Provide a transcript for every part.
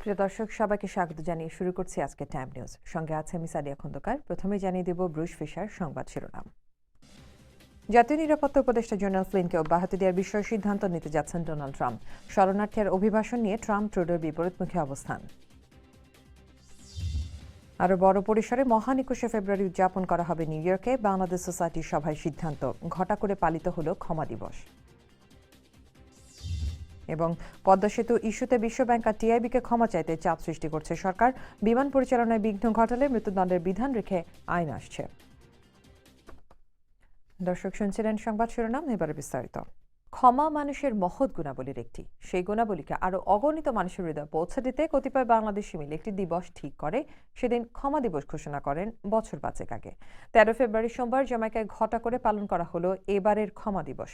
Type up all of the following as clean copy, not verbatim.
প্রিয় দর্শক, সবাইকে স্বাগত জানিয়ে শুরু করছি আজকে টাইম নিউজ। সঙ্গে আছে আমি সাদিয়া খন্দকার। প্রথমে জানিয়ে দেব ব্রুশ ফিশার সংবাদ শিরোনাম। জাতীয় নিরাপত্তা উপদেষ্টা জেনারেল ফ্লিনকে অব্যাহতি দেওয়ার বিষয়ে সিদ্ধান্ত নিতে যাচ্ছেন ডোনাল্ড ট্রাম্প। শরণার্থীর অভিবাসন নিয়ে ট্রাম্প ট্রুডোর বিপরীতমুখী অবস্থান। আরও বড় পরিসরে মহান 21শে ফেব্রুয়ারি উদযাপন করা হবে নিউ ইয়র্কে। বাংলাদেশ সোসাইটির সভায় সিদ্ধান্ত, ঘটা করে পালিত হল ক্ষমা দিবস। এবং পদ্মা সেতু ইস্যুতে বিশ্বব্যাংক আর টিআইবিকে ক্ষমা চাইতে চাপ সৃষ্টি করছে সরকার। বিমান পরিচালনায় বিঘ্ন ঘটালে মৃত্যুদণ্ডের বিধান রেখে আইন আসছে। দর্শক, শুনছিলেন সংবাদ শিরোনাম, এবারে বিস্তারিত। ক্ষমা মানুষের মহৎ গুণাবলীর একটি। সেই গুণাবলীকে আরও অগণিত মানুষের হৃদয়ে পৌঁছে দিতে কতিপয় বাংলাদেশি মিলে একটি দিবস ঠিক করে। সেদিন ক্ষমা দিবস ঘোষণা করেন বছর 5 আগে। 13 ফেব্রুয়ারি সোমবার জামাইকায় ঘটা করে পালন করা হলো এবারের ক্ষমা দিবস।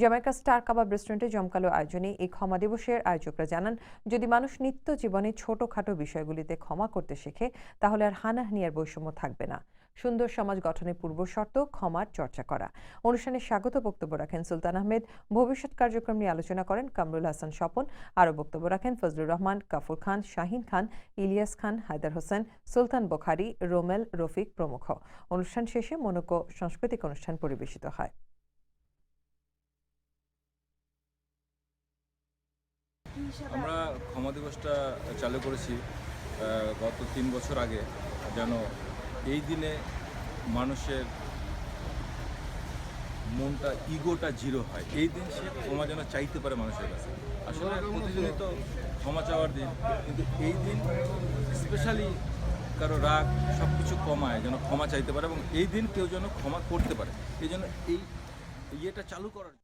জামাইকা স্টার কাবাব রেস্টুরেন্টে জমকালো আয়োজনে এই ক্ষমা দিবসের আয়োজকরা জানান, যদি মানুষ নিত্য জীবনে ছোটখাটো বিষয়গুলিতে ক্ষমা করতে শেখে, তাহলে আর হানাহানি আর বৈষম্য থাকবে না। সুন্দর সমাজ গঠনের পূর্বশর্ত ক্ষমার চর্চা করা। অনুষ্ঠানে স্বাগত বক্তব্য রাখেন সুলতান আহমেদ। ভবিষ্যৎ কার্যক্রম নিয়ে আলোচনা করেন কামরুল হাসান স্বপন। আরও বক্তব্য রাখেন ফজলুর রহমান, কাফুর খান, শাহিন খান, ইলিয়াস খান, হায়দার হোসেন, সুলতান বোখারি, রোমেল, রফিক প্রমুখ। অনুষ্ঠান শেষে মনোজ্ঞ সাংস্কৃতিক অনুষ্ঠান পরিবেশিত হয়। আমরা ক্ষমা দিবসটা চালু করেছি গত 3 বছর আগে, যেন এই দিনে মানুষের মনটা, ইগোটা জিরো হয়। এই দিন সে ক্ষমা যেন চাইতে পারে মানুষের কাছে। আসলে প্রতিদিনই তো ক্ষমা চাওয়ার দিন, কিন্তু এই দিন স্পেশালি কারো রাগ সব কিছু কমায়, যেন ক্ষমা চাইতে পারে এবং এই দিন কেউ যেন ক্ষমা করতে পারে। এই জন্য এই ইয়েটা চালু করার